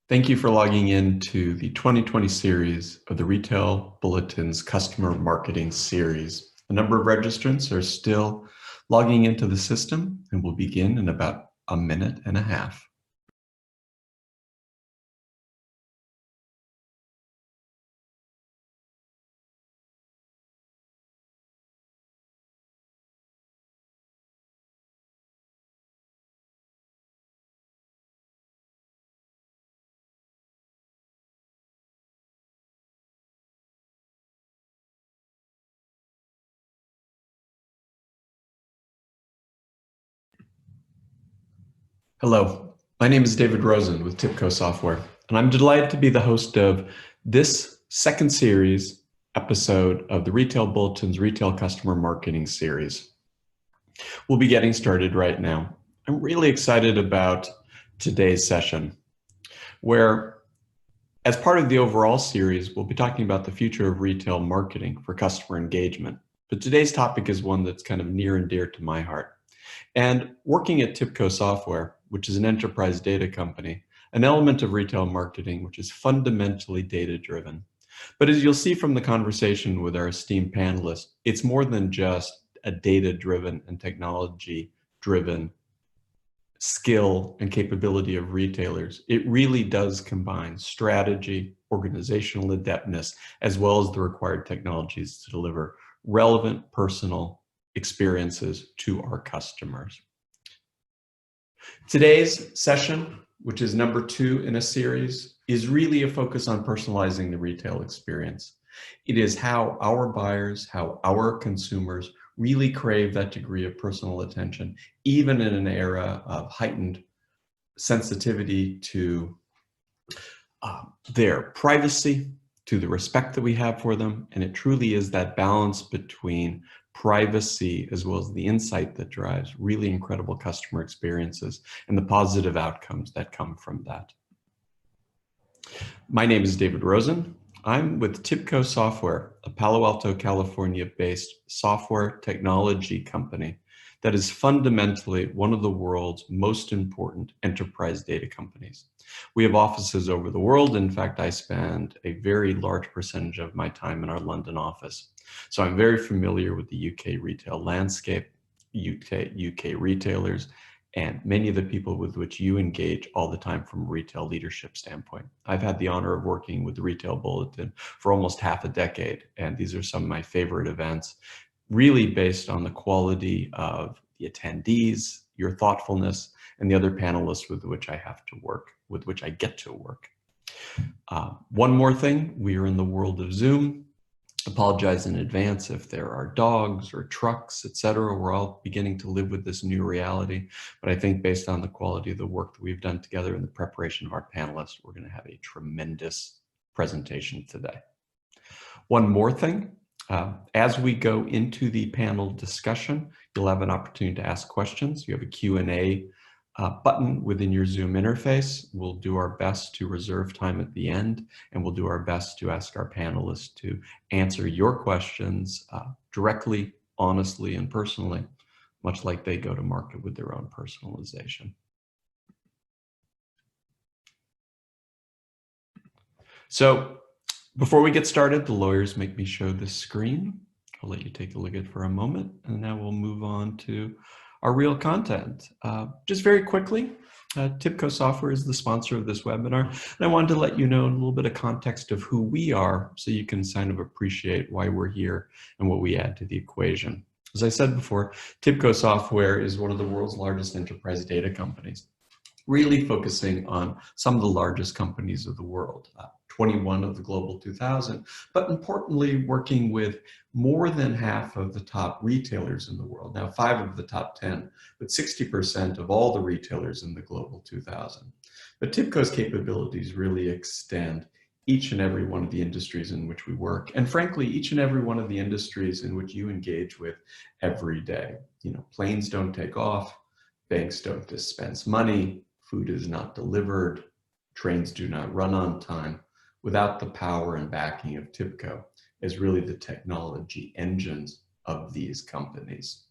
Thank you for logging in to the 2020 series of the Retail Bulletin's Customer Marketing Series. A number of registrants are still logging into the system and will begin in about a minute and a half. Hello, my name is David Rosen with TIPCO Software, and I'm delighted to be the host of this second series episode of the Retail Bulletin's Retail Customer Marketing Series. We'll be getting started right now. I'm really excited about today's session, where as part of the overall series, we'll be talking about the future of retail marketing for customer engagement. But today's topic is one that's kind of near and dear to my heart. And working at TIPCO Software, which is an enterprise data company, an element of retail marketing which is fundamentally data-driven. But as you'll see from the conversation with our esteemed panelists, it's more than just a data-driven and technology-driven skill and capability of retailers. It really does combine strategy, organizational adeptness, as well as the required technologies to deliver relevant personal experiences to our customers. Today's session, which is number 2 in a series, is really a focus on personalizing the retail experience. It is how our buyers, how our consumers really crave that degree of personal attention, even in an era of heightened sensitivity to their privacy, to the respect that we have for them. And it truly is that balance between privacy as well as the insight that drives really incredible customer experiences and the positive outcomes that come from that. My name is David Rosen. I'm with TIPCO Software, a Palo Alto, California-based software technology company that is fundamentally one of the world's most important enterprise data companies. We have offices over the world. In fact, I spend a very large percentage of my time in our London office. So I'm very familiar with the UK retail landscape, UK retailers, and many of the people with which you engage all the time from a retail leadership standpoint. I've had the honor of working with the Retail Bulletin for almost half a decade, and these are some of my favorite events, really based on the quality of the attendees, your thoughtfulness, and the other panelists with which I have to work, with which I get to work. One more thing, we are in the world of Zoom. Apologize in advance if there are dogs or trucks, etc. We're all beginning to live with this new reality, but I think based on the quality of the work that we've done together and the preparation of our panelists, we're going to have a tremendous presentation today. One more thing, as we go into the panel discussion, you'll have an opportunity to ask questions. You have a Q&A button within your Zoom interface. We'll do our best to reserve time at the end, and we'll do our best to ask our panelists to answer your questions directly, honestly, and personally, much like they go to market with their own personalization. So before we get started, the lawyers make me show this screen. I'll let you take a look at it for a moment, and now we'll move on to our real content. Just very quickly, TIPCO Software is the sponsor of this webinar, and I wanted to let you know a little bit of context of who we are so you can kind of appreciate why we're here and what we add to the equation. As I said before, TIPCO Software is one of the world's largest enterprise data companies, really focusing on some of the largest companies of the world. 21 of the Global 2000, but importantly, working with more than half of the top retailers in the world. Now, 5 of the top 10, but 60% of all the retailers in the Global 2000. But TIPCO's capabilities really extend each and every one of the industries in which we work, and frankly, each and every one of the industries in which you engage with every day. You know, planes don't take off, banks don't dispense money, food is not delivered, trains do not run on time, without the power and backing of TIPCO as really the technology engines of these companies.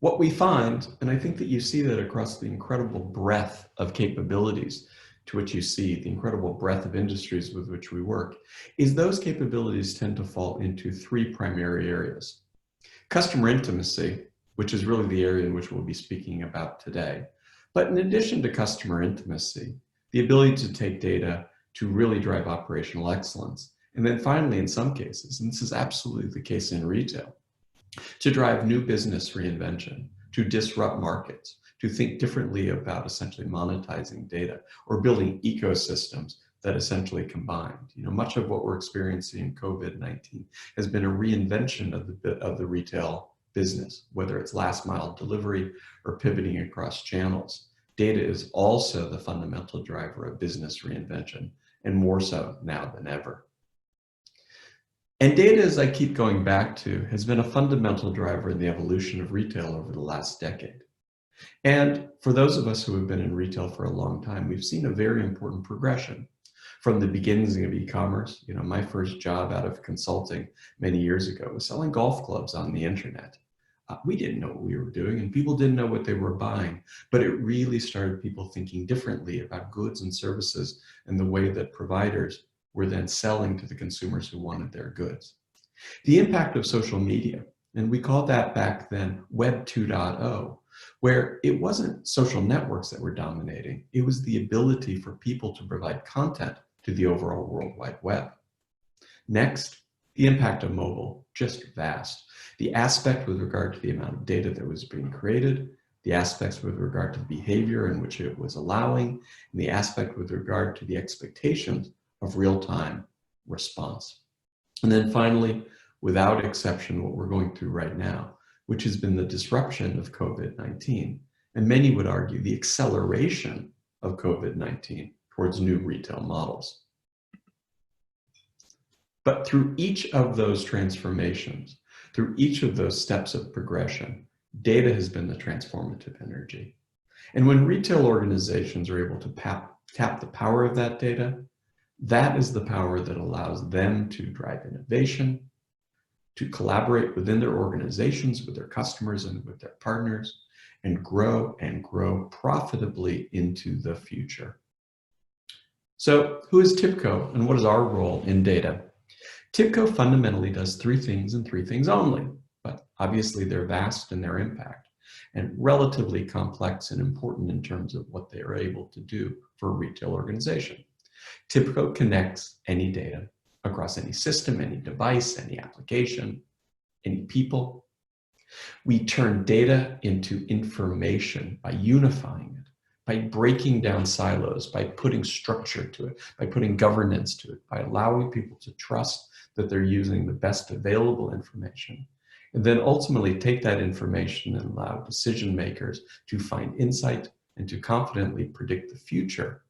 What we find, and I think that you see that across the incredible breadth of capabilities to which you see, the incredible breadth of industries with which we work, is those capabilities tend to fall into three primary areas. Customer intimacy, which is really the area in which we'll be speaking about today. But in addition to customer intimacy, the ability to take data to really drive operational excellence. And then finally, in some cases, and this is absolutely the case in retail, to drive new business reinvention, to disrupt markets, to think differently about essentially monetizing data or building ecosystems that essentially combined. Much of what we're experiencing in COVID-19 has been a reinvention of the retail business, whether it's last mile delivery or pivoting across channels. Data is also the fundamental driver of business reinvention, and more so now than ever. And data, as I keep going back to, has been a fundamental driver in the evolution of retail over the last decade. And for those of us who have been in retail for a long time, we've seen a very important progression from the beginnings of e-commerce. My first job out of consulting many years ago was selling golf clubs on the internet. We didn't know what we were doing, and people didn't know what they were buying, but it really started people thinking differently about goods and services and the way that providers were then selling to the consumers who wanted their goods. The impact of social media, and we called that back then Web 2.0, where it wasn't social networks that were dominating, it was the ability for people to provide content to the overall World Wide Web. Next, the impact of mobile, just vast. The aspect with regard to the amount of data that was being created, the aspects with regard to the behavior in which it was allowing, and the aspect with regard to the expectations of real-time response. And then finally, without exception, what we're going through right now, which has been the disruption of COVID-19, and many would argue the acceleration of COVID-19 towards new retail models. But through each of those transformations, through each of those steps of progression, data has been the transformative energy. And when retail organizations are able to tap the power of that data, that is the power that allows them to drive innovation, to collaborate within their organizations, with their customers and with their partners, and grow profitably into the future. So who is TIBCO and what is our role in data? TIBCO fundamentally does three things and three things only, but obviously they're vast in their impact and relatively complex and important in terms of what they are able to do for a retail organization. TIBCO connects any data across any system, any device, any application, any people. We turn data into information by unifying it, by breaking down silos, by putting structure to it, by putting governance to it, by allowing people to trust that they're using the best available information, and then ultimately take that information and allow decision makers to find insight and to confidently predict the future.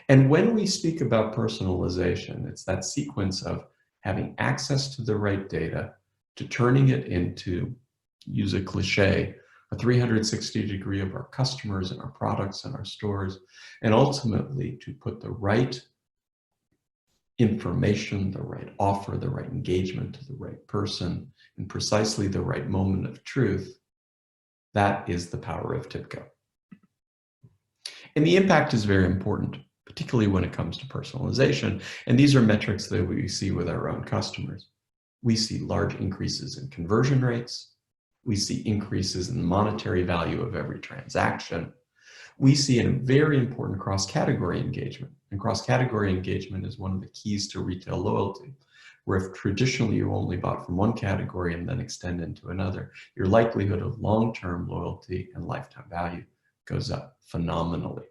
And when we speak about personalization, it's that sequence of having access to the right data, to turning it into, use a cliche, a 360-degree of our customers and our products and our stores, and ultimately to put the right information, the right offer, the right engagement to the right person in precisely the right moment of truth. That is the power of TIBCO. And the impact is very important, particularly when it comes to personalization. And these are metrics that we see with our own customers. We see large increases in conversion rates. We see increases in the monetary value of every transaction. We see a very important cross-category engagement. And cross-category engagement is one of the keys to retail loyalty, where if traditionally you only bought from one category and then extend into another, your likelihood of long-term loyalty and lifetime value goes up phenomenally.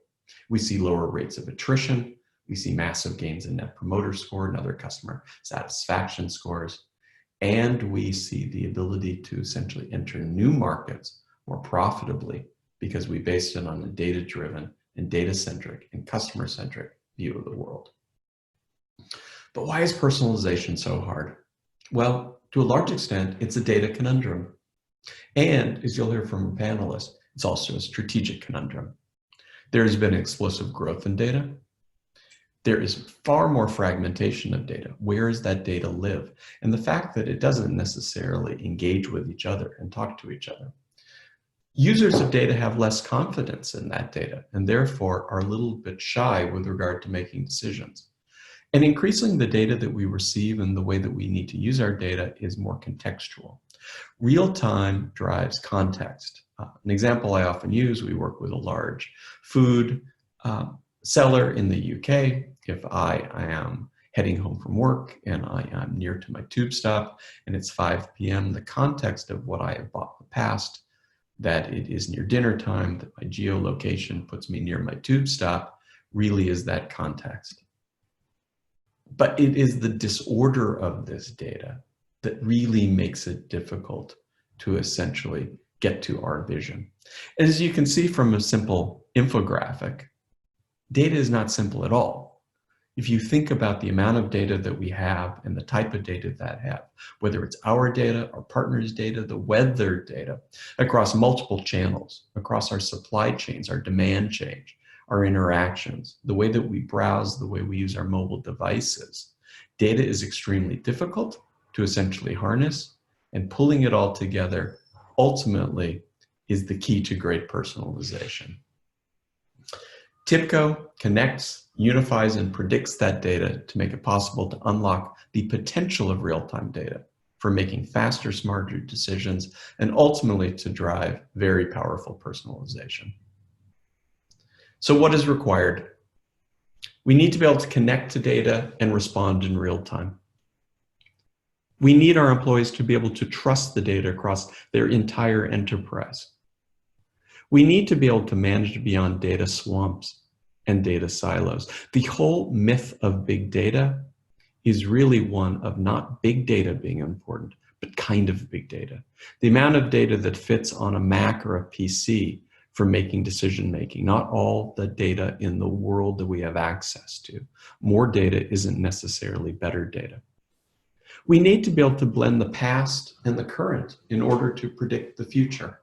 We see lower rates of attrition. We see massive gains in Net Promoter Score and other customer satisfaction scores. And we see the ability to essentially enter new markets more profitably because we based it on a data-driven and data-centric and customer-centric view of the world. But why is personalization so hard? Well, to a large extent, it's a data conundrum. And as you'll hear from a panelist, it's also a strategic conundrum. There has been explosive growth in data. There is far more fragmentation of data. Where does that data live? And the fact that it doesn't necessarily engage with each other and talk to each other. Users of data have less confidence in that data and therefore are a little bit shy with regard to making decisions. And increasingly, the data that we receive and the way that we need to use our data is more contextual. Real time drives context. An example I often use, we work with a large food seller in the UK. If I am heading home from work and I am near to my tube stop and it's 5 p.m., the context of what I have bought in the past, that it is near dinner time, that my geolocation puts me near my tube stop, really is that context. But it is the disorder of this data that really makes it difficult to essentially get to our vision. As you can see from a simple infographic, data is not simple at all. If you think about the amount of data that we have and the type of data that have, whether it's our data, our partners' data, the weather data, across multiple channels, across our supply chains, our demand chain, our interactions, the way that we browse, the way we use our mobile devices, data is extremely difficult to essentially harness, and pulling it all together ultimately is the key to great personalization. TIBCO connects, unifies, and predicts that data to make it possible to unlock the potential of real-time data for making faster, smarter decisions, and ultimately to drive very powerful personalization. So what is required? We need to be able to connect to data and respond in real time. We need our employees to be able to trust the data across their entire enterprise. We need to be able to manage beyond data swamps and data silos. The whole myth of big data is really one of not big data being important, but kind of big data. The amount of data that fits on a Mac or a PC for making decision-making, not all the data in the world that we have access to. More data isn't necessarily better data. We need to be able to blend the past and the current in order to predict the future.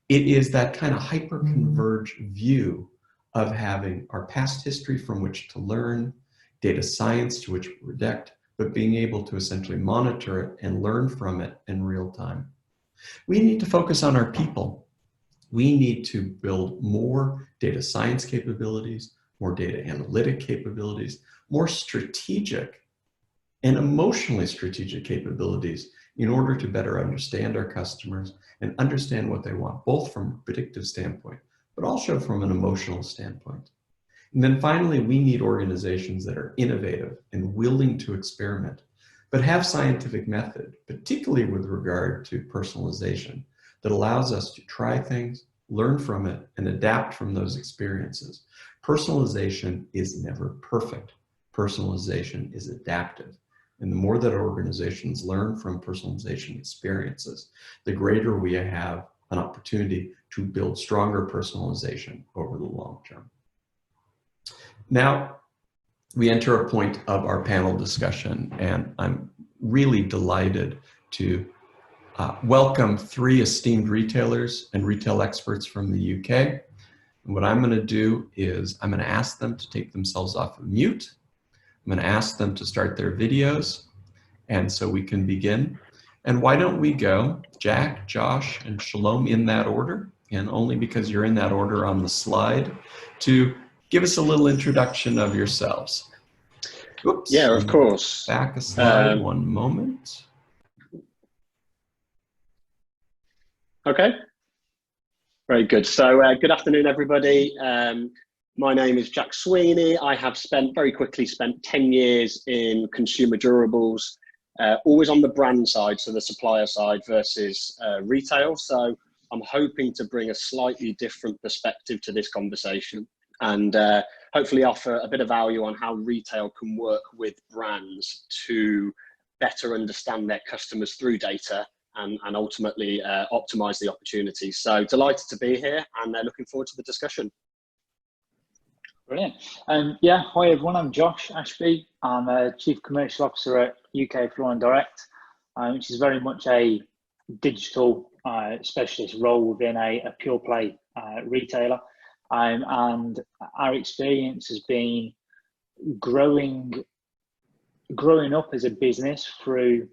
It is that kind of hyper-converged view of having our past history from which to learn, data science to which we predict, but being able to essentially monitor it and learn from it in real time. We need to focus on our people. We need to build more data science capabilities, more data analytic capabilities, more strategic and emotionally strategic capabilities in order to better understand our customers and understand what they want, both from a predictive standpoint, but also from an emotional standpoint. And then finally, we need organizations that are innovative and willing to experiment, but have scientific method, particularly with regard to personalization, that allows us to try things, learn from it, and adapt from those experiences. Personalization is never perfect. Personalization is adaptive. And the more that organizations learn from personalization experiences, the greater we have an opportunity to build stronger personalization over the long term. Now, we enter a point of our panel discussion, and I'm really delighted to welcome 3 esteemed retailers and retail experts from the UK. And what I'm going to do is I'm going to ask them to take themselves off of mute. I'm going to ask them to start their videos, and so we can begin. And why don't we go Jack, Josh, and Shalom in that order, and only because you're in that order on the slide, to give us a little introduction of yourselves. Oops. Yeah, of course. Back a slide, one moment. Okay. Very good. So good afternoon, everybody. My name is Jack Sweeney. I have very quickly spent 10 years in consumer durables, always on the brand side, so the supplier side versus retail. So I'm hoping to bring a slightly different perspective to this conversation and hopefully offer a bit of value on how retail can work with brands to better understand their customers through data and ultimately optimize the opportunities. So delighted to be here and looking forward to the discussion. Brilliant. Yeah, hi everyone, I'm Josh Ashby. I'm a Chief Commercial Officer at UK Floor and Direct, which is very much a digital specialist role within a pure play retailer. And our experience has been growing up as a business through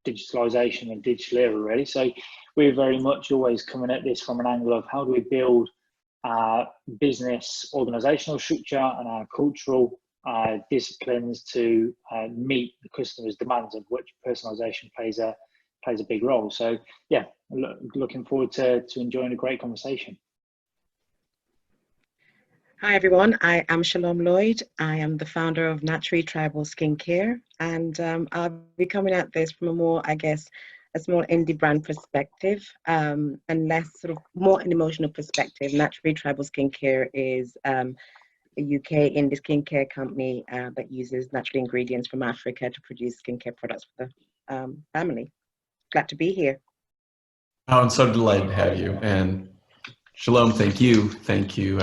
digitalisation and digital era, really. So we're very much always coming at this from an angle of how do we build our business organisational structure and our cultural disciplines to meet the customer's demands, of which personalisation plays a big role. So yeah, looking forward to enjoying a great conversation. Hi everyone, I am Shalom Lloyd. I am the founder of Naturally Tribal Skincare, and I'll be coming at this from a more, I guess, a small indie brand perspective, and less sort of more an emotional perspective. Naturally Tribal Skincare is a UK indie skincare company that uses natural ingredients from Africa to produce skincare products for the family. Glad to be here. Oh, I'm so delighted to have you. And Shalom, thank you. Thank you,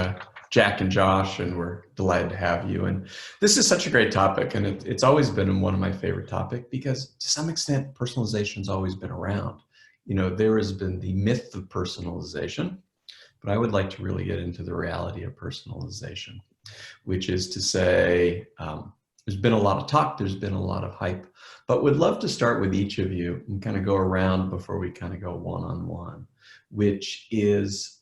Jack and Josh, and we're delighted to have you. And this is such a great topic, and it's always been one of my favorite topics because to some extent, personalization's always been around. You know, there has been the myth of personalization, but I would like to really get into the reality of personalization, which is to say, there's been a lot of talk, there's been a lot of hype, but would love to start with each of you and kind of go around before we kind of go one-on-one, which is,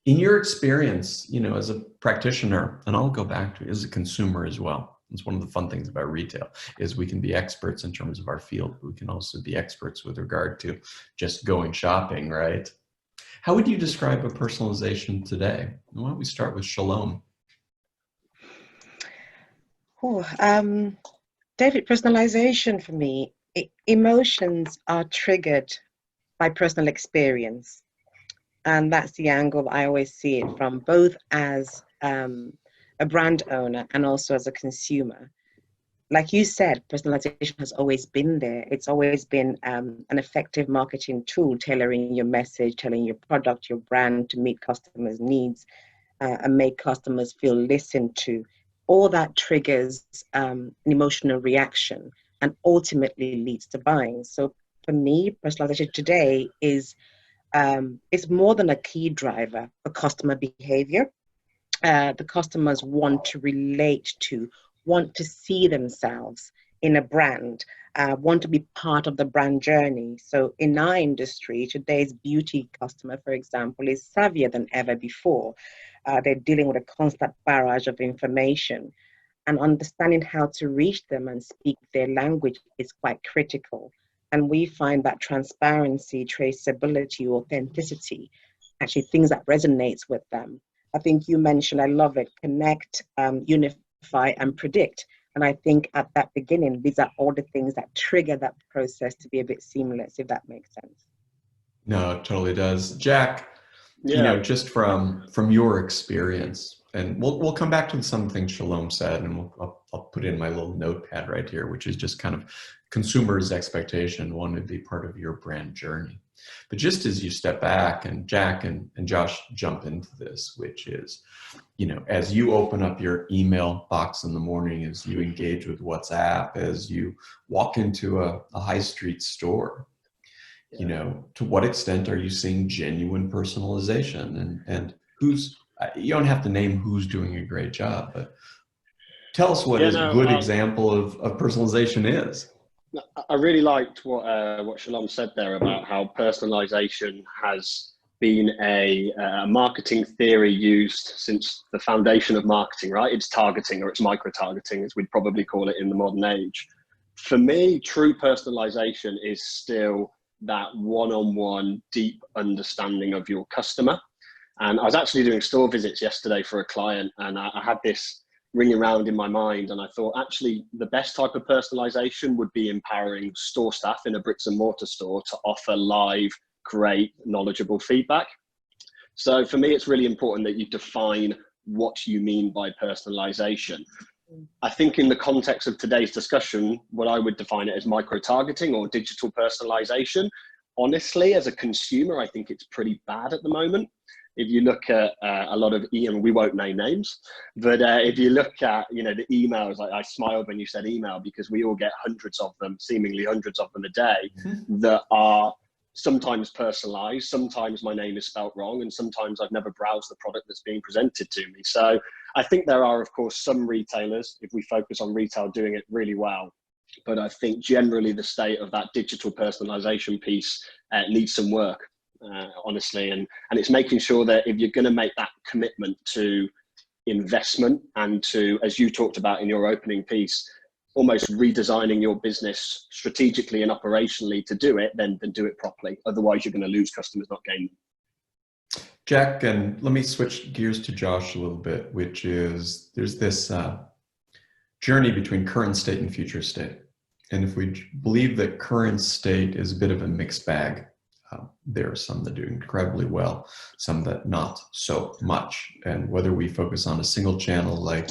in your experience, you know, as a practitioner, and I'll go back to it, as a consumer as well. It's one of the fun things about retail is we can be experts in terms of our field, but we can also be experts with regard to just going shopping, right? How would you describe a personalization today? Why don't we start with Shalom? David, personalization for me, emotions are triggered by personal experience. And that's the angle I always see it from, both as a brand owner and also as a consumer. Like you said, personalization has always been there. It's always been an effective marketing tool, tailoring your message, tailoring your product, your brand to meet customers' needs and make customers feel listened to. All that triggers an emotional reaction and ultimately leads to buying. So for me, personalization today is it's more than a key driver for customer behavior. The customers want to relate to, want to see themselves in a brand, want to be part of the brand journey. So in our industry, today's beauty customer, for example, is savvier than ever before. They're dealing with a constant barrage of information, and understanding how to reach them and speak their language is quite critical. And we find that transparency, traceability, authenticity, actually things that resonates with them. I think you mentioned, I love it, connect, unify, and predict. And I think at that beginning, these are all the things that trigger that process to be a bit seamless, if that makes sense. No, it totally does. Jack, Yeah. you know, just from your experience, and we'll come back to some things Shalom said, and I'll put in my little notepad right here, which is just kind of consumers' expectation, wanting to be part of your brand journey. But just as you step back, and Jack and Josh jump into this, which is, you know, as you open up your email box in the morning, as you engage with WhatsApp, as you walk into a high street store, you know, to what extent are you seeing genuine personalization, and who's, you don't have to name who's doing a great job, but tell us what a good example of personalization is. I really liked what Shalom said there about how personalization has been a marketing theory used since the foundation of marketing, right? It's targeting, or it's micro-targeting, as we'd probably call it in the modern age. For me, true personalization is still that one-on-one deep understanding of your customer. And I was actually doing store visits yesterday for a client, and I had this ringing around in my mind, and I thought actually the best type of personalization would be empowering store staff in a bricks and mortar store to offer live, great, knowledgeable feedback. So for me, it's really important that you define what you mean by personalization. I think in the context of today's discussion, what I would define it as micro-targeting or digital personalization. Honestly, as a consumer, I think it's pretty bad at the moment. If you look at a lot of, we won't name names, but if you look at, you know, the emails, I smiled when you said email, because we all get hundreds of them, seemingly hundreds of them a day, that are sometimes personalized, sometimes my name is spelt wrong, and sometimes I've never browsed the product that's being presented to me. So I think there are, of course, some retailers, if we focus on retail, doing it really well. But I think generally the state of that digital personalization piece needs some work, honestly. And it's making sure that if you're going to make that commitment to investment and to, as you talked about in your opening piece, almost redesigning your business strategically and operationally to do it, then do it properly. Otherwise, you're going to lose customers, not gain them. Jack, and let me switch gears to Josh a little bit, which is there's this journey between current state and future state. And if we believe that current state is a bit of a mixed bag, there are some that do incredibly well, some that not so much. And whether we focus on a single channel like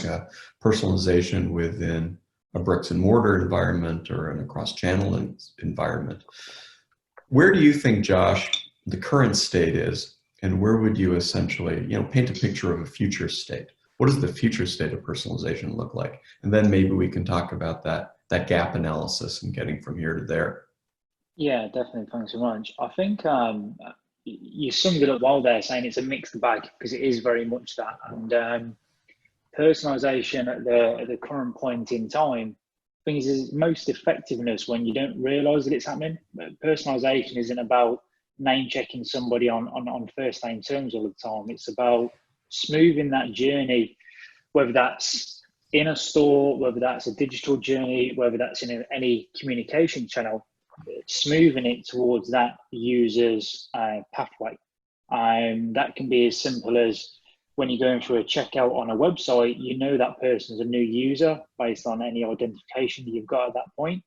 personalization within a bricks and mortar environment or an across-channel environment, where do you think, Josh, the current state is, and where would you essentially, paint a picture of a future state? What does the future state of personalization look like? And then maybe we can talk about that gap analysis and getting from here to there. Yeah, definitely. Thanks so much. I think you summed it up well there, saying it's a mixed bag, because it is very much that. And personalization at the current point in time, I think is most effectiveness when you don't realize that it's happening. Personalization isn't about name checking somebody on first name terms all the time. It's about smoothing that journey, whether that's in a store, whether that's a digital journey, whether that's in any communication channel, smoothing it towards that user's pathway. That can be as simple as when you're going through a checkout on a website, that person's a new user based on any identification that you've got at that point,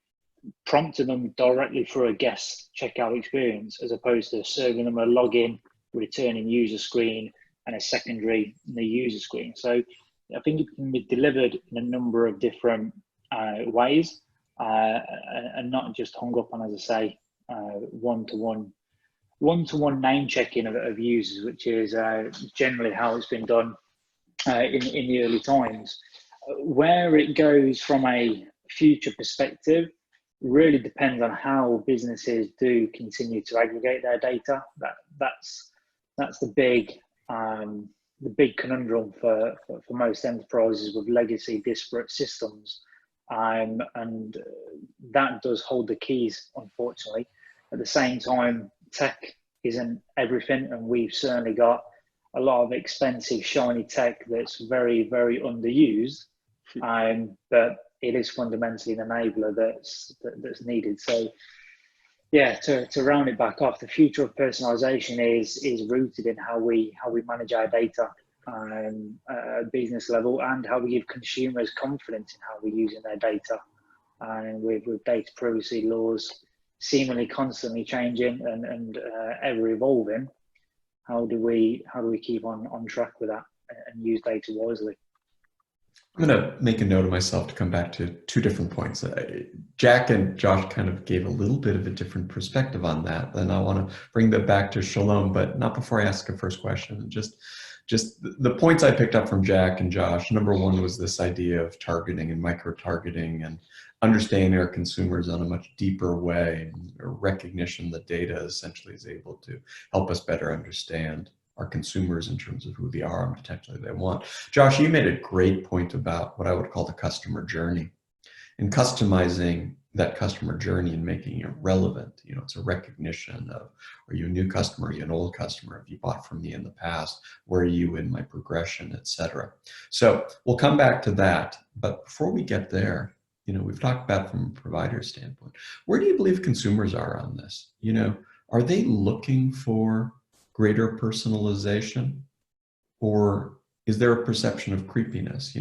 prompting them directly through a guest checkout experience, as opposed to serving them a login, returning user screen, and a secondary new user screen. So I think it can be delivered in a number of different ways, and not just hung up on, as I say, one-to-one name checking of users, which is generally how it's been done in the early times. Where it goes from a future perspective really depends on how businesses do continue to aggregate their data. That's the big conundrum for most enterprises with legacy disparate systems. And that does hold the keys, unfortunately. At the same time, tech isn't everything, and we've certainly got a lot of expensive, shiny tech that's very, very underused. But it is fundamentally an enabler that's needed. So, yeah, to round it back off, the future of personalization is rooted in how we manage our data at a business level, and how we give consumers confidence in how we're using their data. And with data privacy laws seemingly constantly changing and ever evolving, how do we keep on track with that and use data wisely? I'm going to make a note of myself to come back to two different points. Jack and Josh kind of gave a little bit of a different perspective on that, and I want to bring that back to Shalom, but not before I ask a first question. Just the points I picked up from Jack and Josh. Number one was this idea of targeting and micro-targeting and understanding our consumers on a much deeper way, or recognition that data essentially is able to help us better understand our consumers in terms of who they are and potentially they want. Josh, you made a great point about what I would call the customer journey, and customizing that customer journey and making it relevant. It's a recognition of, are you a new customer? Are you an old customer? Have you bought from me in the past? Where are you in my progression, etc.? So we'll come back to that. But before we get there, we've talked about from a provider standpoint. Where do you believe consumers are on this? Are they looking for greater personalization, or is there a perception of creepiness?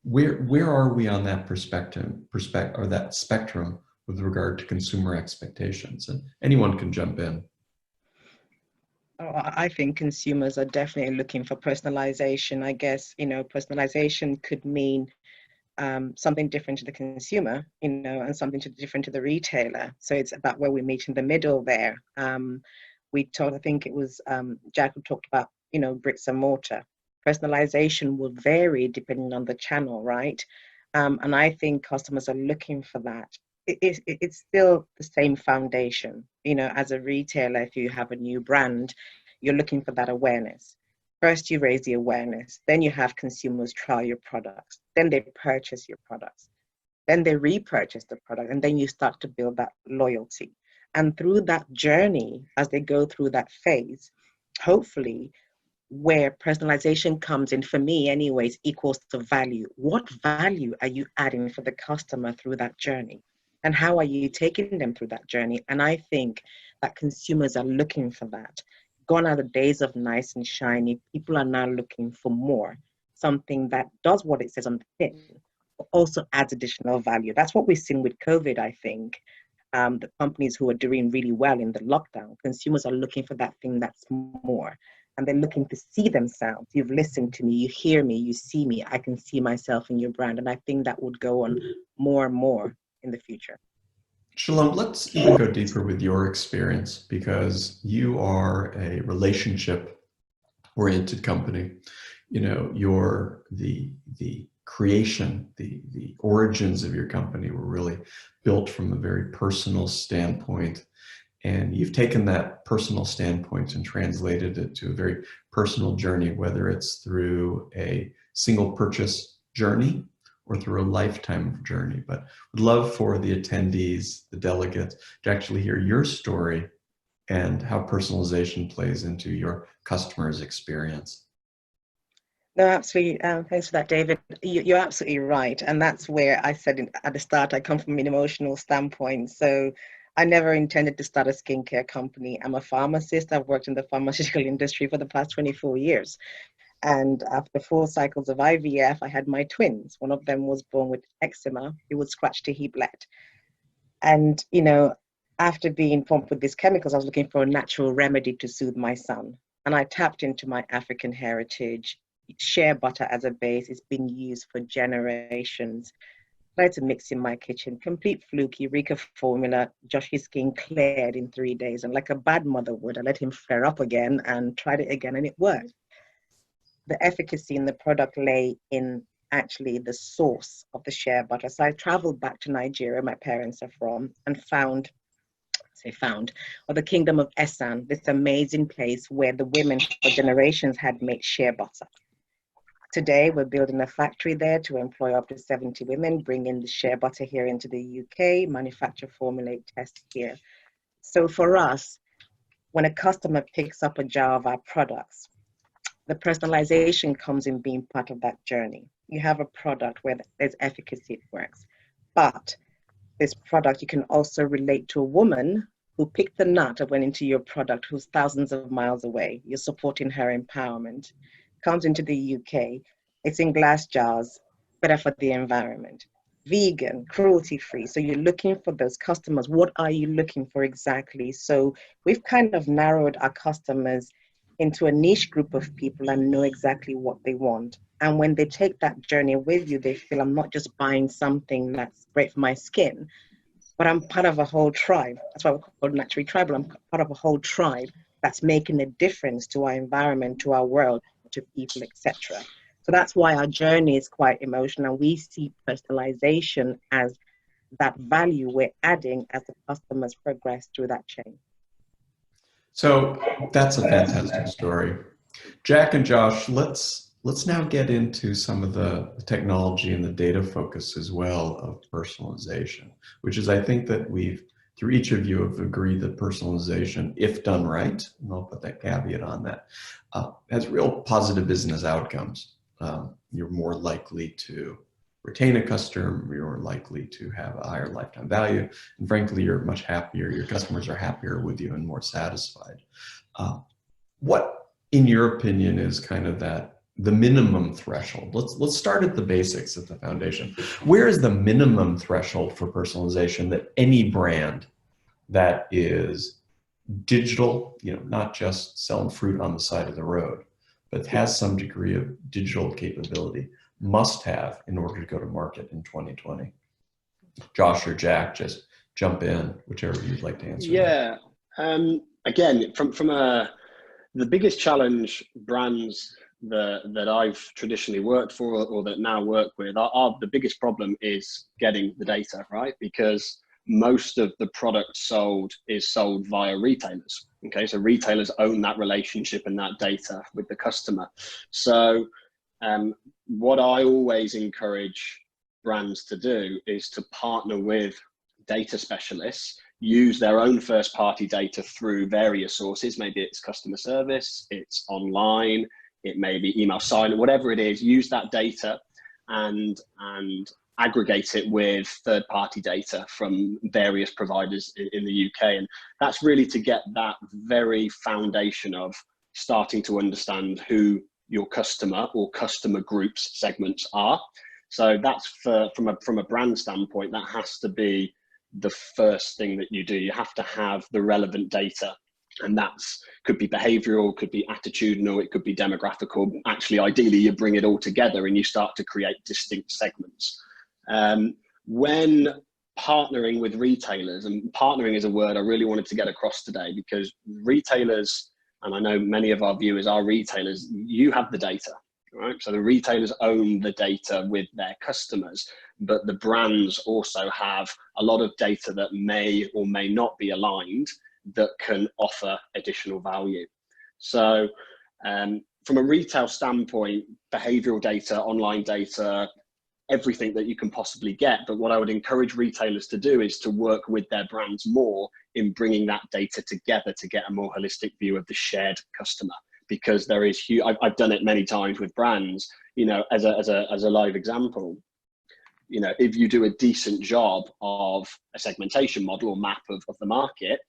Where are we on that or that spectrum with regard to consumer expectations? And anyone can jump in. Oh, I think consumers are definitely looking for personalization. I guess, personalization could mean something different to the consumer, and something different to the retailer. So it's about where we meet in the middle there. I think it was Jack who talked about, bricks and mortar. Personalization will vary depending on the channel, right? And I think customers are looking for that. It's still the same foundation. As a retailer, if you have a new brand, you're looking for that awareness. First, you raise the awareness, then you have consumers try your products, then they purchase your products. then they repurchase the product, and then you start to build that loyalty. And through that journey, as they go through that phase, hopefully, where personalization comes in, for me anyways, equals to value. What value are you adding for the customer through that journey? And how are you taking them through that journey? And I think that consumers are looking for that. Gone are the days of nice and shiny. People are now looking for more, something that does what it says on the tin, but also adds additional value. That's what we've seen with COVID, I think. The companies who are doing really well in the lockdown, consumers are looking for that thing that's more. And they're looking to see themselves. You've listened to me, you hear me, you see me, I can see myself in your brand. And I think that would go on more and more in the future. Shalom, let's even go deeper with your experience, because you are a relationship-oriented company. You know, the creation, the origins of your company were really built from a very personal standpoint. And you've taken that personal standpoint and translated it to a very personal journey, whether it's through a single purchase journey or through a lifetime journey. But would love for the attendees, the delegates, to actually hear your story and how personalization plays into your customer's experience. No, absolutely. Thanks for that, David. You're absolutely right. And that's where I said at the start, I come from an emotional standpoint. So I never intended to start a skincare company. I'm a pharmacist. I've worked in the pharmaceutical industry for the past 24 years. And after 4 cycles of IVF, I had my twins. One of them was born with eczema. He would scratch till he bled. And, you know, after being pumped with these chemicals, I was looking for a natural remedy to soothe my son. And I tapped into my African heritage. Shea butter as a base. It's been used for generations. I had to mix in my kitchen. Complete fluke, Eureka formula. Josh's skin cleared in 3 days. And like a bad mother would, I let him flare up again and tried it again, and it worked. The efficacy in the product lay in actually the source of the shea butter. So I traveled back to Nigeria, my parents are from, and found, or the kingdom of Esan, this amazing place where the women for generations had made shea butter. Today, we're building a factory there to employ up to 70 women, bring in the shea butter here into the UK, manufacture, formulate, test here. So for us, when a customer picks up a jar of our products, the personalization comes in being part of that journey. You have a product where there's efficacy, it works. But this product, you can also relate to a woman who picked the nut and went into your product, who's thousands of miles away. You're supporting her empowerment. Comes into the UK, it's in glass jars, better for the environment. Vegan, cruelty-free. So you're looking for those customers. What are you looking for exactly? So we've kind of narrowed our customers into a niche group of people and know exactly what they want. And when they take that journey with you, they feel, I'm not just buying something that's great for my skin, but I'm part of a whole tribe. That's why we're called naturally tribal. I'm part of a whole tribe that's making a difference to our environment, to our world, to people, etc. So that's why our journey is quite emotional. And we see personalization as that value we're adding as the customers progress through that chain. So that's a fantastic story. Jack and Josh, let's now get into some of the technology and the data focus as well of personalization, which is, I think that we've, through each of you, have agreed that personalization, if done right, and I'll put that caveat on that, has real positive business outcomes. You're more likely to retain a customer, you're likely to have a higher lifetime value, and frankly, you're much happier, your customers are happier with you and more satisfied. What, in your opinion, is kind of the minimum threshold? Let's start at the basics, at the foundation. Where is the minimum threshold for personalization that any brand that is digital, you know, not just selling fruit on the side of the road, but has some degree of digital capability, must have in order to go to market in 2020? Josh or Jack, just jump in, whichever you'd like to answer. Yeah. Again, from the biggest challenge brands that I've traditionally worked for or that now work with the biggest problem is getting the data, right? Because most of the product sold is sold via retailers. Okay, so retailers own that relationship and that data with the customer. So what I always encourage brands to do is to partner with data specialists, use their own first party data through various sources. Maybe it's customer service, it's online, it may be email silent, whatever it is, use that data and aggregate it with third party data from various providers in the UK. And that's really to get that very foundation of starting to understand who your customer or customer groups segments are. So that's from a brand standpoint, that has to be the first thing that you do. You have to have the relevant data, and that's could be behavioral, could be attitudinal, it could be demographical. Actually, ideally, you bring it all together and you start to create distinct segments. When partnering with retailers, and partnering is a word I really wanted to get across today, because retailers, and I know many of our viewers are retailers, you have the data, right? So the retailers own the data with their customers, but the brands also have a lot of data that may or may not be aligned that can offer additional value. So from a retail standpoint, behavioral data, online data, everything that you can possibly get. But what I would encourage retailers to do is to work with their brands more in bringing that data together to get a more holistic view of the shared customer. Because there is huge, I've done it many times with brands, you know, as a live example, you know, if you do a decent job of a segmentation model or map of the market,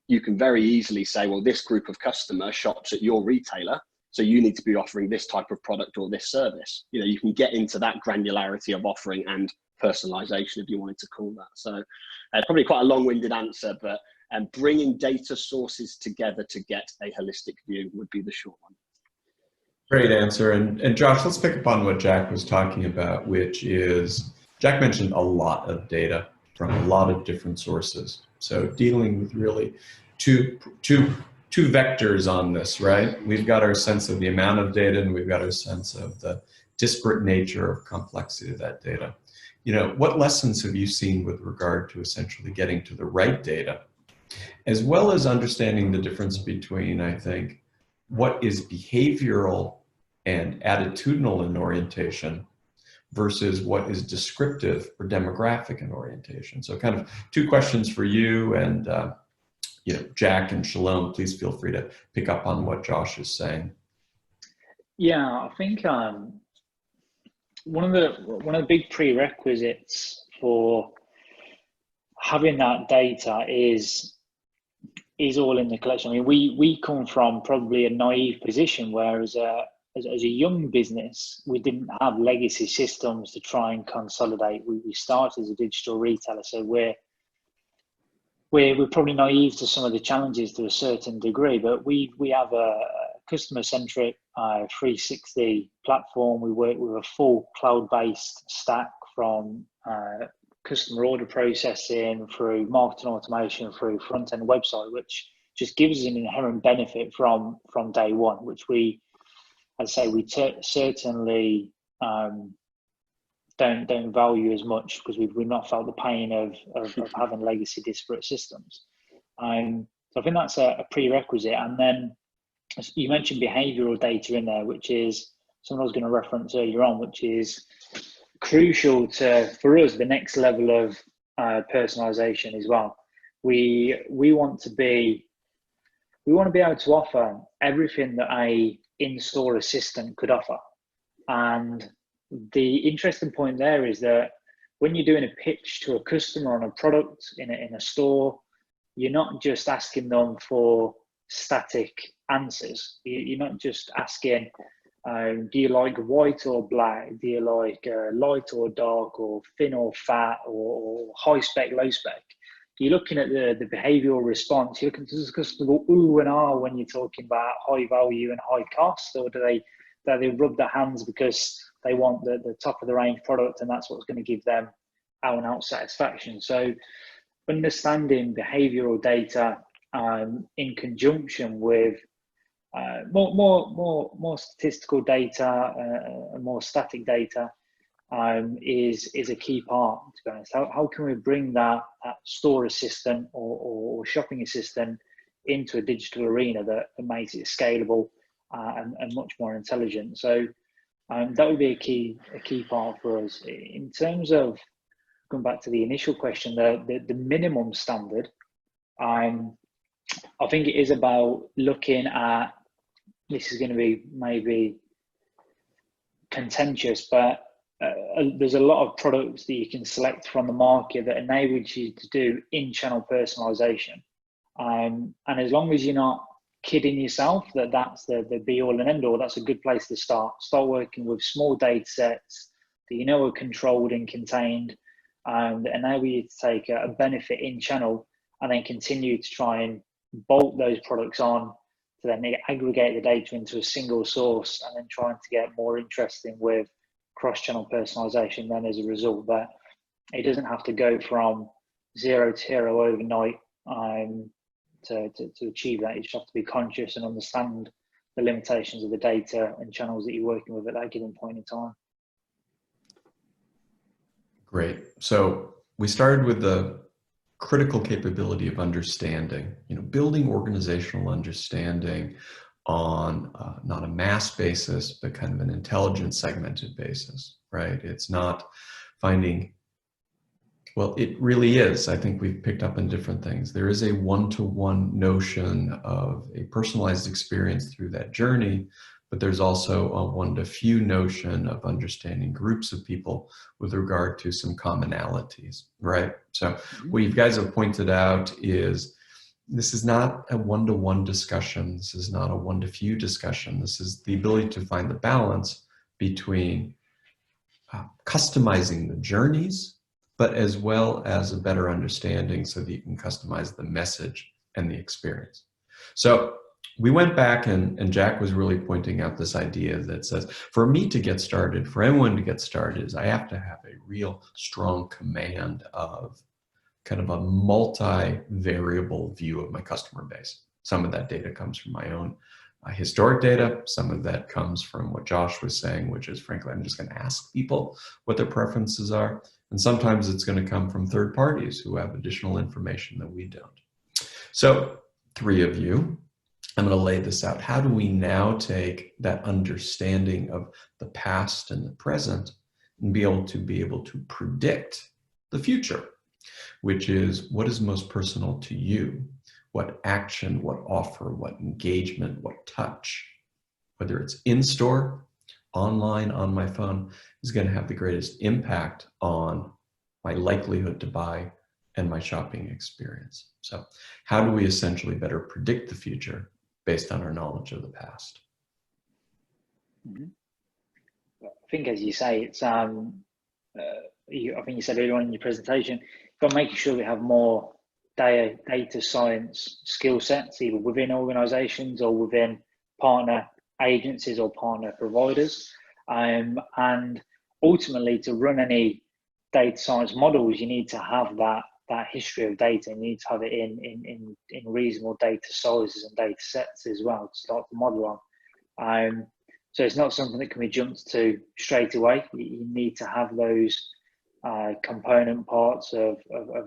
you can very easily say, well, this group of customer shops at your retailer, so you need to be offering this type of product or this service. You know, you can get into that granularity of offering and personalization, if you wanted to call that. So probably quite a long-winded answer, but bringing data sources together to get a holistic view would be the short one. Great answer. And Josh, let's pick up on what Jack was talking about, which is, Jack mentioned a lot of data from a lot of different sources. So dealing with really two vectors on this, right? We've got our sense of the amount of data, and we've got our sense of the disparate nature of complexity of that data. You know, what lessons have you seen with regard to essentially getting to the right data, as well as understanding the difference between, I think, what is behavioral and attitudinal in orientation versus what is descriptive or demographic in orientation? So kind of two questions for you, and you know, Jack and Shalom, please feel free to pick up on what Josh is saying. Yeah, I think one of the big prerequisites for having that data is all in the collection. I mean, we come from probably a naive position where as a young business, we didn't have legacy systems to try and consolidate. We started as a digital retailer, so we're probably naive to some of the challenges to a certain degree, but we have a customer-centric 360 platform. We work with a full cloud-based stack from customer order processing through marketing automation through front-end website, which just gives us an inherent benefit from day one, which I'd say we certainly don't value as much, because we've not felt the pain of having legacy disparate systems. So I think that's a prerequisite. And then you mentioned behavioral data in there, which is something I was going to reference earlier on, which is crucial for us, the next level of personalization as well. We want to be able to offer everything that a in-store assistant could offer. And the interesting point there is that when you're doing a pitch to a customer on a product in a store, you're not just asking them for static answers. You're not just asking, do you like white or black? Do you like light or dark, or thin or fat, or high spec, low spec? You're looking at the behavioral response. You're looking to the customer go ooh and ah when you're talking about high value and high cost, or do they rub their hands because they want the top of the range product, and that's what's going to give them out and out satisfaction. So understanding behavioral data in conjunction with more statistical data and more static data is a key part, to be honest. How can we bring that store assistant or shopping assistant into a digital arena that makes it scalable and much more intelligent? So That would be a key part for us. In terms of going back to the initial question, the minimum standard, I think it is about looking at, this is going to be maybe contentious, but there's a lot of products that you can select from the market that enables you to do in-channel personalization. And as long as you're not kidding yourself that that's the be all and end all, that's a good place to start. Start working with small data sets that you know are controlled and contained, that enable you to take a benefit in channel and then continue to try and bolt those products on to then aggregate the data into a single source and then trying to get more interesting with cross-channel personalization then as a result. But it doesn't have to go from 0 to hero overnight to achieve that. You just have to be conscious and understand the limitations of the data and channels that you're working with at that given point in time. Great. So we started with the critical capability of understanding, building organizational understanding on not a mass basis, but kind of an intelligent segmented basis, right? It's not finding, well, it really is. I think we've picked up on different things. There is a one-to-one notion of a personalized experience through that journey, but there's also a one-to-few notion of understanding groups of people with regard to some commonalities, right? So what you guys have pointed out is this is not a one-to-one discussion. This is not a one-to-few discussion. This is the ability to find the balance between customizing the journeys, but as well as a better understanding so that you can customize the message and the experience. So we went back and Jack was really pointing out this idea that says, for me to get started, for anyone to get started, is I have to have a real strong command of kind of a multi-variable view of my customer base. Some of that data comes from my own historic data. Some of that comes from what Josh was saying, which is, frankly, I'm just going to ask people what their preferences are. And sometimes it's going to come from third parties who have additional information that we don't. So 3 of you, I'm going to lay this out. How do we now take that understanding of the past and the present and be able to predict the future, which is what is most personal to you? What action, what offer, what engagement, what touch, whether it's in-store, online, on my phone, is going to have the greatest impact on my likelihood to buy and my shopping experience. So how do we essentially better predict the future based on our knowledge of the past? I think, as you say, it's I think you said earlier on in your presentation, but making sure we have more data science skill sets, either within organizations or within partner agencies or partner providers. And ultimately, to run any data science models, you need to have that history of data. You need to have it in reasonable data sizes and data sets as well to start the model on. So it's not something that can be jumped to straight away. You need to have those component parts of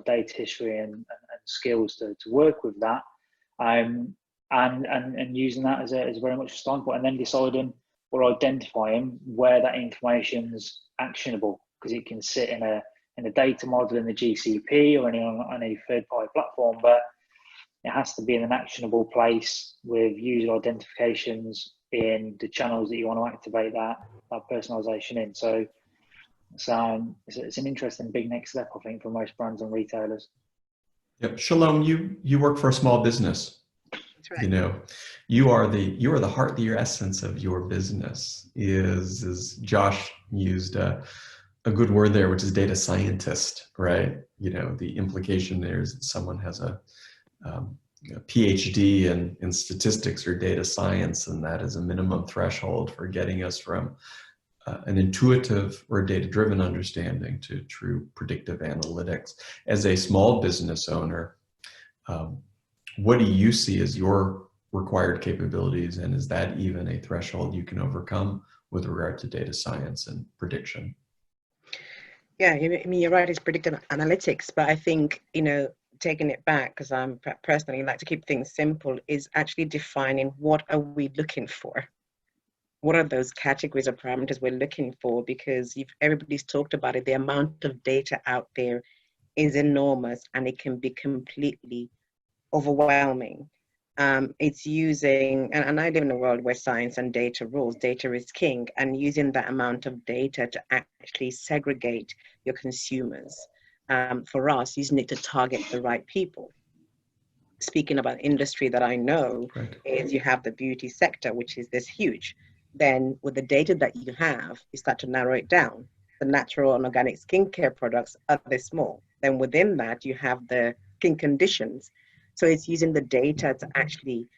data history and skills to work with that, and using that as a very much a starting point, and then deciding or identifying where that information is actionable, because it can sit in a data model in the GCP or on a third-party platform, but it has to be in an actionable place with user identifications in the channels that you want to activate that personalization in. So it's an interesting big next step, I think, for most brands and retailers. Yep. Shalom, you work for a small business. That's right. You are the heart, the essence of your business is Josh used a good word there, which is data scientist, right? The implication there is that someone has a PhD in statistics or data science, and that is a minimum threshold for getting us from an intuitive or data-driven understanding to true predictive analytics. As a small business owner, what do you see as your required capabilities, and is that even a threshold you can overcome with regard to data science and prediction? Yeah, I mean, you're right, it's predictive analytics, but I think, taking it back, because I'm personally like to keep things simple, is actually defining what are we looking for. what are those categories or parameters we're looking for? Because if everybody's talked about it, the amount of data out there is enormous and it can be completely overwhelming. It's using, and I live in a world where science and data rules, data is king, and using that amount of data to actually segregate your consumers. For us, using it to target the right people. Speaking about industry that I know, Right. is you have the beauty sector, which is this huge. Then with the data that you have, you start to narrow it down. The natural and organic skincare products are this small. Then within that, you have the skin conditions. So it's using the data to actually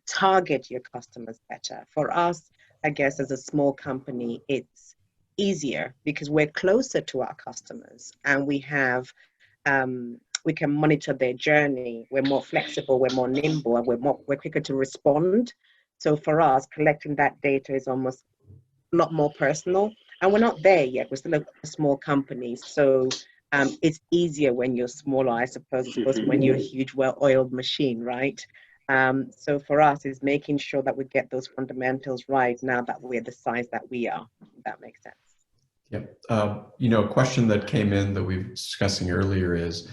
target your customers better. For us, I guess as a small company, it's easier because we're closer to our customers and we have we can monitor their journey. We're more flexible, we're more nimble, and we're quicker to respond. So for us, collecting that data is almost a lot more personal. And we're not there yet. We're still a small company. So it's easier when you're smaller, I suppose, as opposed to when you're a huge, well-oiled machine, right? So for us, is making sure that we get those fundamentals right now that we're the size that we are. If that makes sense. Yep. A question that came in that we were discussing earlier is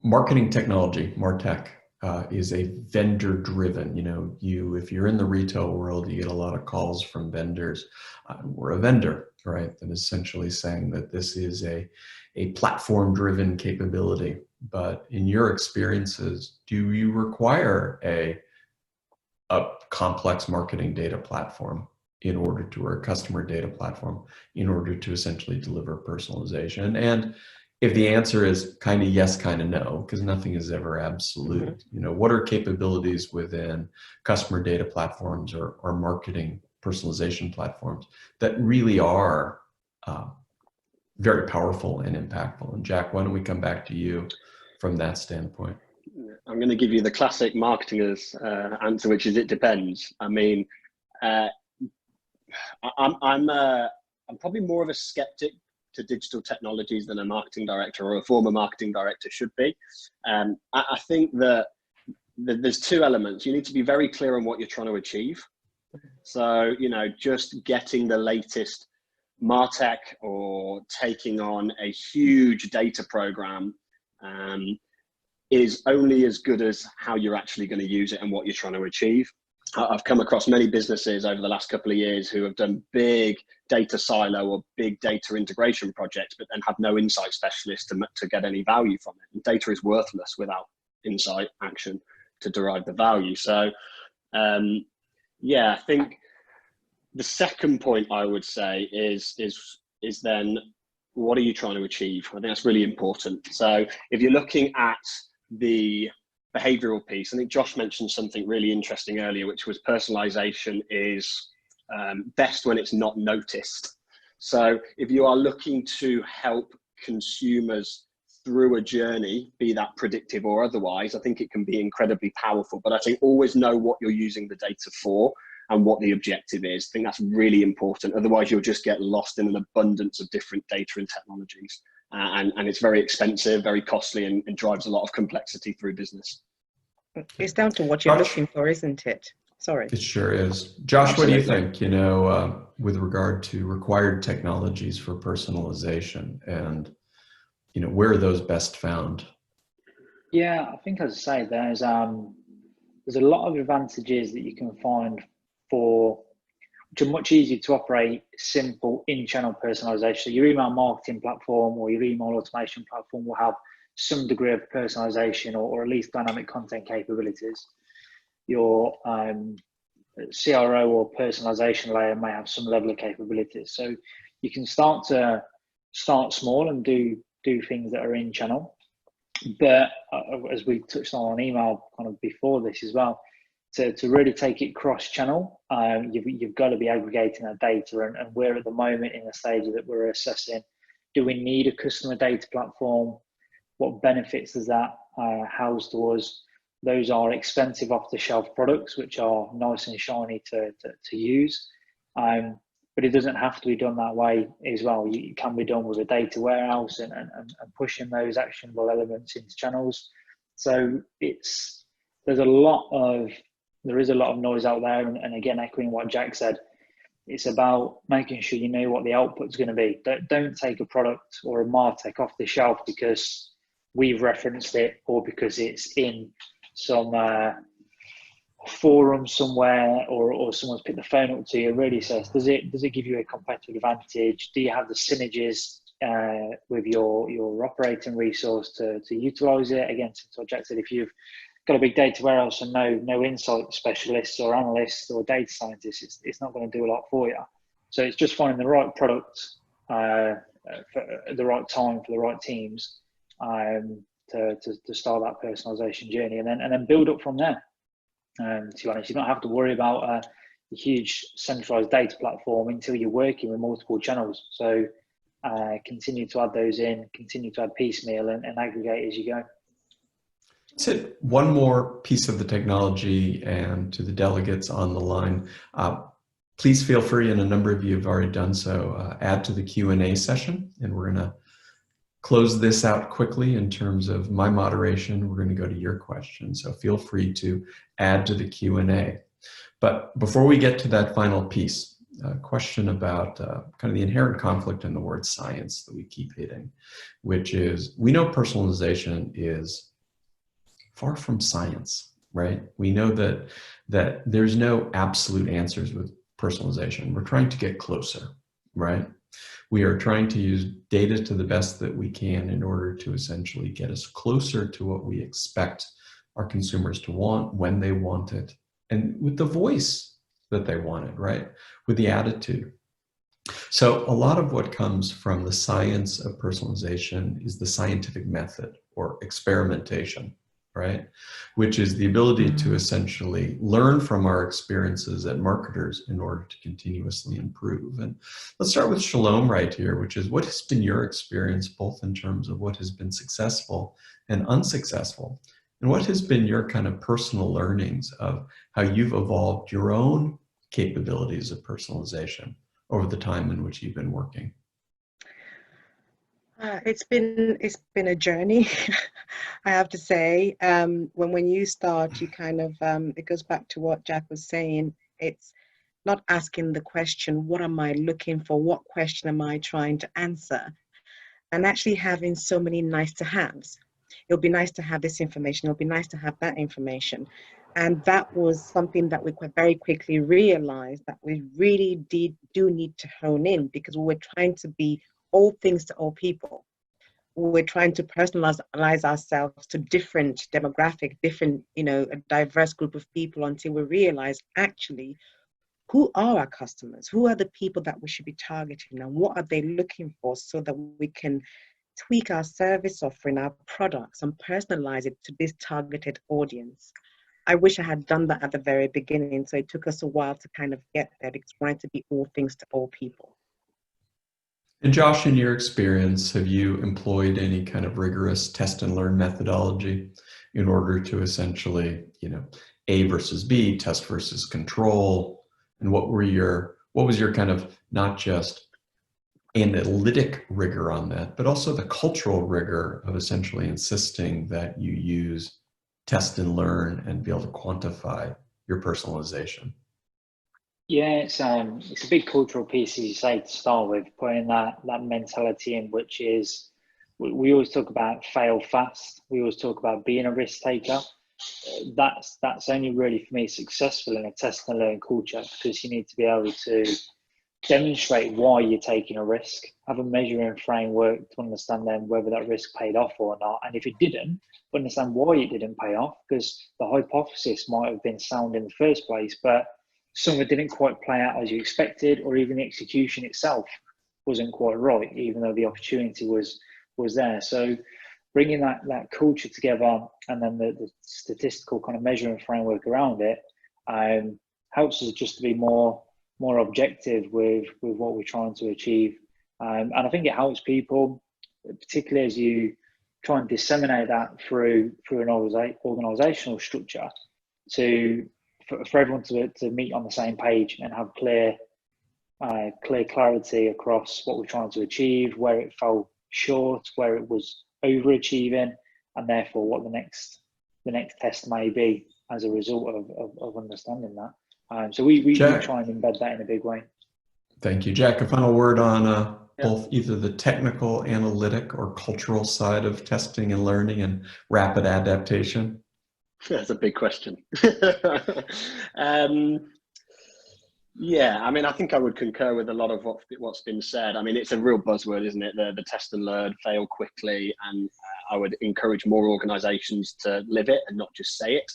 marketing technology, MarTech, is a vendor-driven. If you're in the retail world, you get a lot of calls from vendors. We're a vendor, right? And essentially saying that this is a platform-driven capability. But in your experiences, do you require a complex marketing data platform or a customer data platform in order to essentially deliver personalization? And if the answer is kind of yes, kind of no, because nothing is ever absolute, what are capabilities within customer data platforms or marketing personalization platforms that really are very powerful and impactful? And Jack, why don't we come back to you from that standpoint? I'm going to give you the classic marketer's answer, which is it depends. I mean, I'm probably more of a skeptic to digital technologies than a marketing director or a former marketing director should be. I think that there's two elements. You need to be very clear on what you're trying to achieve. So, just getting the latest MarTech or taking on a huge data program is only as good as how you're actually going to use it and what you're trying to achieve. I've come across many businesses over the last couple of years who have done big data silo or big data integration projects, but then have no insight specialist to get any value from it. And data is worthless without insight action to derive the value. So, I think the second point I would say is then what are you trying to achieve? I think that's really important. So if you're looking at the behavioral piece, I think Josh mentioned something really interesting earlier, which was personalization is best when it's not noticed. So if you are looking to help consumers through a journey, be that predictive or otherwise, I think it can be incredibly powerful. But I think always know what you're using the data for and what the objective is. I think that's really important. Otherwise, you'll just get lost in an abundance of different data and technologies. And it's very expensive, very costly, and drives a lot of complexity through business. It's down to what you're looking for, isn't it? Sorry. It sure is. Josh, Absolutely. What do you think, with regard to required technologies for personalization and, where are those best found? Yeah, I think, as I say, there's a lot of advantages that you can find which are much easier to operate simple in-channel personalization. So your email marketing platform or your email automation platform will have some degree of personalization or at least dynamic content capabilities. Your CRO or personalization layer may have some level of capabilities. So you can start small and do things that are in channel. But as we touched on email kind of before this as well, to really take it cross-channel, you've got to be aggregating that data, and we're at the moment in the stage that we're assessing, do we need a customer data platform? What benefits does that house to us? Those are expensive off-the-shelf products, which are nice and shiny to use. But it doesn't have to be done that way as well. It can be done with a data warehouse and pushing those actionable elements into channels. So there's a lot of there is a lot of noise out there, and again, echoing what Jack said, it's about making sure you know what the output's going to be. Don't take a product or a MarTech off the shelf because we've referenced it or because it's in some forum somewhere, or someone's picked the phone up to you. Really says, does it give you a competitive advantage? Do you have the synergies with your operating resource to utilize it? Again, since what Jack said, if you've got a big data warehouse and no insight specialists or analysts or data scientists, it's not going to do a lot for you. So it's just finding the right product for the right time for the right teams to start that personalization journey, and then build up from there. To be honest, you don't have to worry about a huge centralized data platform until you're working with multiple channels. So continue to add those in, continue to add piecemeal and aggregate as you go. Let's hit one more piece of the technology, and to the delegates on the line, please feel free, and a number of you have already done so, add to the Q&A session, and we're going to close this out quickly in terms of my moderation. We're going to go to your questions, so feel free to add to the Q&A. But before we get to that final piece, a question about kind of the inherent conflict in the word science that we keep hitting, which is, we know personalization is far from science, right? We know that there's no absolute answers with personalization. We're trying to get closer, right? We are trying to use data to the best that we can in order to essentially get us closer to what we expect our consumers to want, when they want it, and with the voice that they want it, right? With the attitude. So a lot of what comes from the science of personalization is the scientific method, or experimentation, right? Which is the ability to essentially learn from our experiences as marketers in order to continuously improve. And let's start with Shalom right here, which is, what has been your experience, both in terms of what has been successful and unsuccessful? And what has been your kind of personal learnings of how you've evolved your own capabilities of personalization over the time in which you've been working? It's been a journey, I have to say. When you start, you kind of it goes back to what Jack was saying. It's not asking the question, what am I looking for? What question am I trying to answer? And actually having so many nice to haves. It'll be nice to have this information. It'll be nice to have that information. And that was something that we very quickly realized that we really do need to hone in, because we're trying to be all things to all people. We're trying to personalize ourselves to different demographic, different, a diverse group of people, until we realize actually who are our customers, who are the people that we should be targeting, and what are they looking for, so that we can tweak our service offering, our products, and personalize it to this targeted audience. I wish I had done that at the very beginning, so it took us a while to kind of get there, because we wanted to be all things to all people. And Josh, in your experience, have you employed any kind of rigorous test and learn methodology in order to essentially, A versus B, test versus control? And what was your kind of, not just analytic rigor on that, but also the cultural rigor of essentially insisting that you use test and learn and be able to quantify your personalization? Yeah, it's a big cultural piece, as you say, to start with, putting that mentality in, which is, we always talk about fail fast. We always talk about being a risk taker. That's only really, for me, successful in a test and learn culture, because you need to be able to demonstrate why you're taking a risk, have a measuring framework to understand then whether that risk paid off or not. And if it didn't, understand why it didn't pay off, because the hypothesis might have been sound in the first place, but some of it didn't quite play out as you expected, or even the execution itself wasn't quite right, even though the opportunity was there. So bringing that culture together, and then the statistical kind of measuring framework around it, helps us just to be more objective with what we're trying to achieve. And I think it helps people, particularly as you try and disseminate that through an organizational structure, for everyone to meet on the same page and have clear clarity across what we're trying to achieve, where it fell short, where it was overachieving, and therefore what the next test may be. as a result of understanding that. So we try and embed that in a big way. Thank you. Jack, a final word on Yeah. both either the technical, analytic, or cultural side of testing and learning and rapid adaptation? That's a big question. Yeah, I mean, I think I would concur with a lot of what's been said. I mean, it's a real buzzword, isn't it? The test and learn, fail quickly, and I would encourage more organisations to live it and not just say it.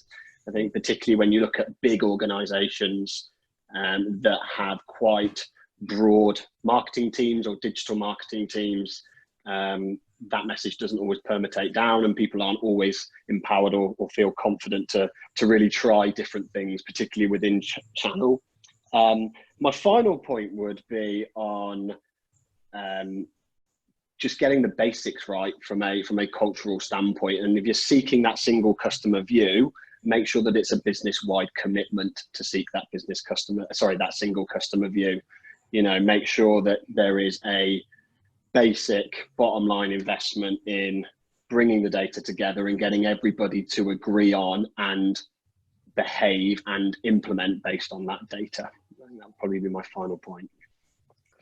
I think particularly when you look at big organisations that have quite broad marketing teams or digital marketing teams, that message doesn't always permeate down, and people aren't always empowered or feel confident to really try different things, particularly within channel. My final point would be on just getting the basics right from a cultural standpoint. And if you're seeking that single customer view, make sure that it's a business-wide commitment to seek that that single customer view. You know, make sure that there is a basic bottom line investment in bringing the data together and getting everybody to agree on and behave and implement based on that data. I think that would probably be my final point.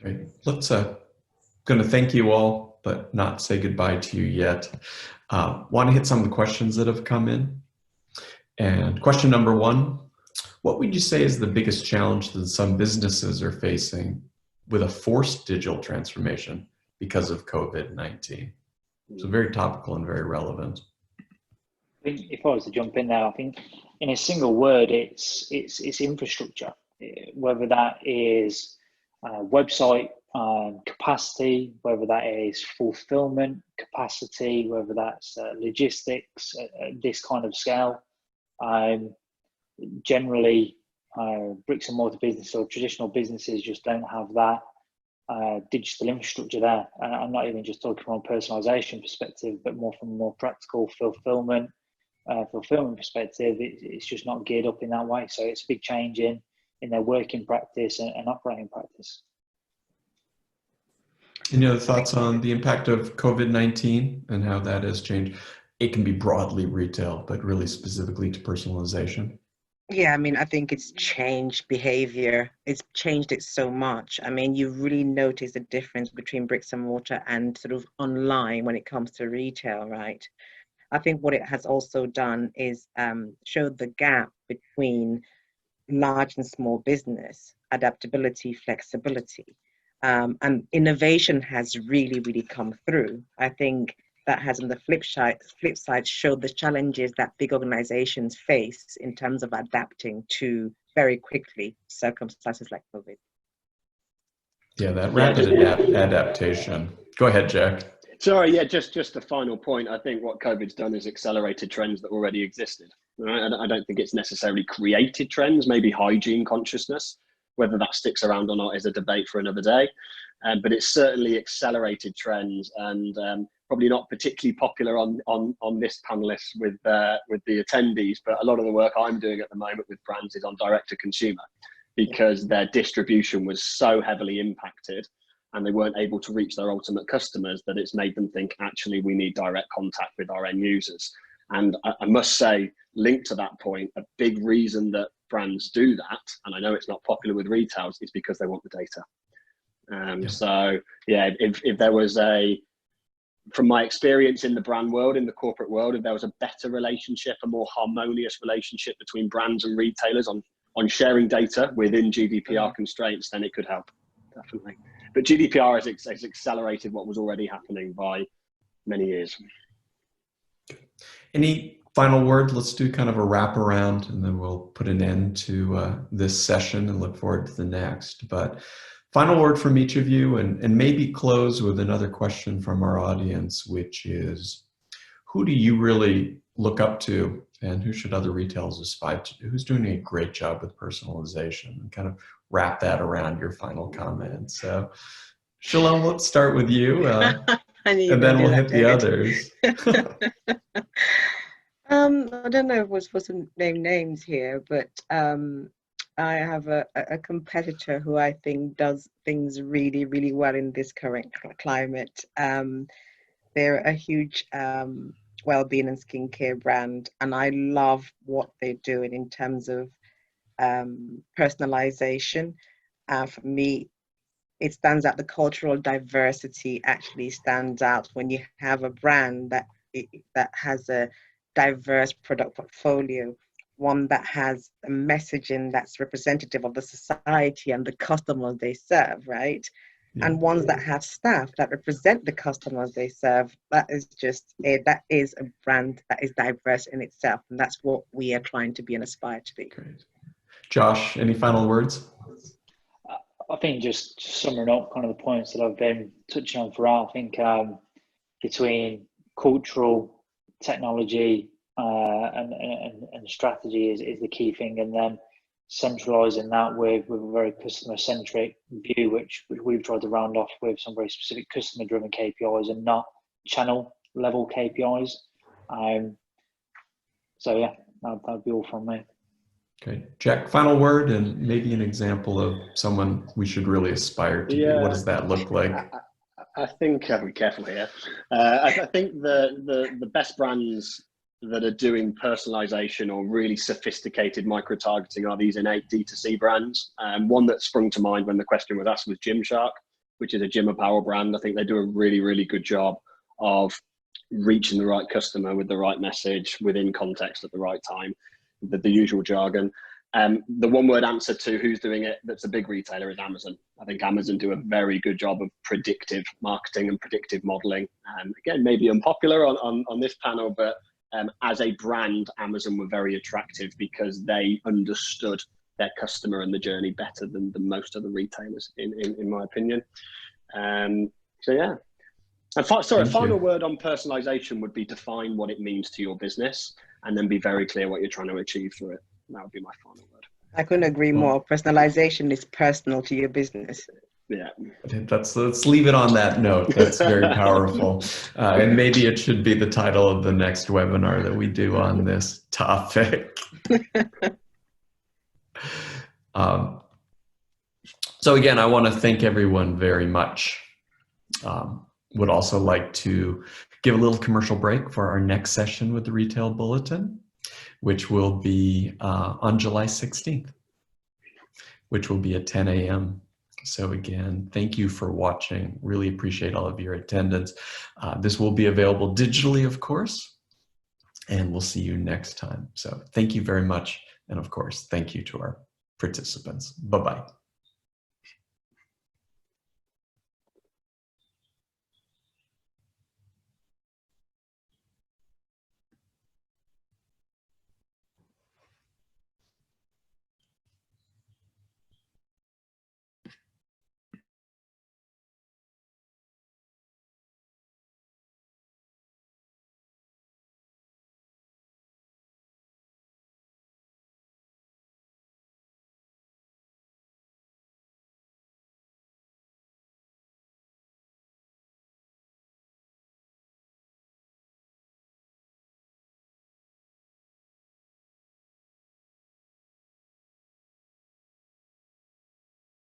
Great. Let's going to thank you all, but not say goodbye to you yet. Want to hit some of the questions that have come in. And question number one, what would you say is the biggest challenge that some businesses are facing with a forced digital transformation because of COVID-19? So very topical and very relevant. I think if I was to jump in there, I think in a single word, it's infrastructure, whether that is website capacity, whether that is fulfillment capacity, whether that's logistics at this kind of scale. Generally, bricks and mortar business or traditional businesses just don't have that digital infrastructure there. I'm not even just talking from a personalisation perspective, but more from a more practical fulfillment perspective. It's just not geared up in that way. So it's a big change in their working practice and operating practice. Any other thoughts on the impact of COVID-19 and how that has changed? It can be broadly retail, but really specifically to personalization. Yeah, I mean, I think it's changed behavior. It's changed it so much. I mean, you really notice the difference between bricks and mortar and sort of online when it comes to retail, right? I think what it has also done is showed the gap between large and small business, adaptability, flexibility, and innovation has really, really come through. I think that has on the flip side showed the challenges that big organizations face in terms of adapting to very quickly circumstances like COVID. Yeah, that rapid adaptation. Go ahead, Jack. Sorry, yeah, just a final point. I think what COVID's done is accelerated trends that already existed. Right? I don't think it's necessarily created trends, maybe hygiene consciousness. Whether that sticks around or not is a debate for another day. But it's certainly accelerated trends, and probably not particularly popular on this panelist with the attendees. But a lot of the work I'm doing at the moment with brands is on direct to consumer, because their distribution was so heavily impacted and they weren't able to reach their ultimate customers that it's made them think, actually, we need direct contact with our end users. And I must say, linked to that point, a big reason that brands do that, and I know it's not popular with retailers, is because they want the data. So yeah, if there was from my experience in the brand world, in the corporate world, if there was a better relationship, a more harmonious relationship between brands and retailers on sharing data within GDPR constraints, then it could help, definitely. But GDPR has accelerated what was already happening by many years. Any final word? Let's do kind of a wrap around and then we'll put an end to this session and look forward to the next. But final word from each of you, and maybe close with another question from our audience, which is, who do you really look up to and who should other retailers aspire to? Who's doing a great job with personalization? And kind of wrap that around your final comments. So Shalom, let's start with you and then we'll hit the others. I don't know if we're supposed to name names here, but I have a competitor who I think does things really, really well in this current climate. They're a huge well-being and skincare brand, and I love what they're doing in terms of personalization. For me, it stands out. The cultural diversity actually stands out when you have a brand that has a diverse product portfolio, one that has a messaging that's representative of the society and the customers they serve, right? Yeah. And ones that have staff that represent the customers they serve. That is a brand that is diverse in itself, and that's what we are trying to be and aspire to be. Great. Josh, any final words? I think just summing up kind of the points that I've been touching on throughout, I think between cultural, technology, and strategy is the key thing, and then centralising that with a very customer-centric view, which we've tried to round off with some very specific customer-driven KPIs and not channel-level KPIs. So yeah, that'd be all from me. Okay, Jack, final word and maybe an example of someone we should really aspire to be. What does that look like? I think, be careful here. I think the best brands that are doing personalization or really sophisticated micro-targeting are these innate D2C brands. One that sprung to mind when the question was asked was Gymshark, which is a gym apparel brand. I think they do a really, really good job of reaching the right customer with the right message within context at the right time, the usual jargon. The one-word answer to who's doing it that's a big retailer is Amazon. I think Amazon do a very good job of predictive marketing and predictive modeling. Again, maybe unpopular on this panel, but as a brand, Amazon were very attractive because they understood their customer and the journey better than most of the retailers, in my opinion. So yeah. And final word on personalization would be define what it means to your business and then be very clear what you're trying to achieve through it. That would be my final word. I couldn't agree more. Personalization is personal to your business. Yeah. Let's leave it on that note. That's very powerful. And maybe it should be the title of the next webinar that we do on this topic. So again, I want to thank everyone very much. Would also like to give a little commercial break for our next session with the Retail Bulletin, which will be on July 16th, which will be at 10 a.m. So again, thank you for watching. Really appreciate all of your attendance. This will be available digitally, of course, and we'll see you next time. So thank you very much. And of course, thank you to our participants. Bye-bye.